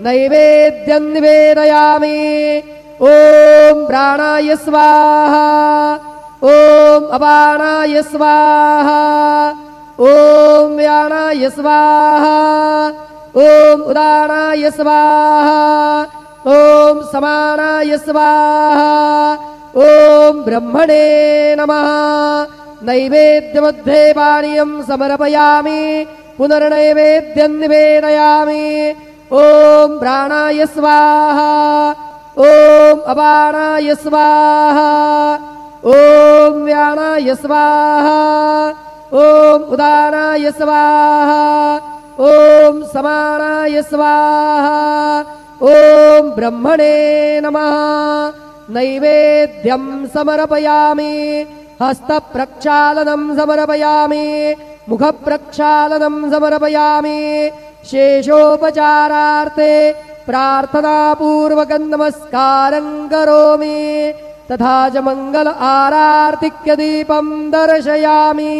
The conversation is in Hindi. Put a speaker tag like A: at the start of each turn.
A: नैवेद्यं निवेदयामि। ॐ प्राणाय स्वाहा, ॐ अपानाय स्वाहा, ॐ व्यानाय स्वाहा, ॐ उदानाय स्वाहा, ॐ समानाय स्वाहा, ॐ ब्रह्मणे नमः। नैवेद्यमध्ये पानीयं समर्पयामि, पुनर्नैवेद्यं निवेदयामि। ॐ प्राणाय स्वाहा, ॐ अपानाय स्वाहा, ॐ व्यानाय स्वाहा, ॐ उदानाय स्वाहा, ॐ समानाय स्वाहा, ॐ ब्रह्मणे नमः। नैवेद्यं समर्पयामि, हस्तप्रक्षालनं समर्पयामि, मुखप्रक्षालनं समर्पयामि। शेषोपचारार्थे प्रार्थनापूर्वकं नमस्कारं करोमि, तथा च मंगल आरार्तिक्य दीपं दर्शयामि।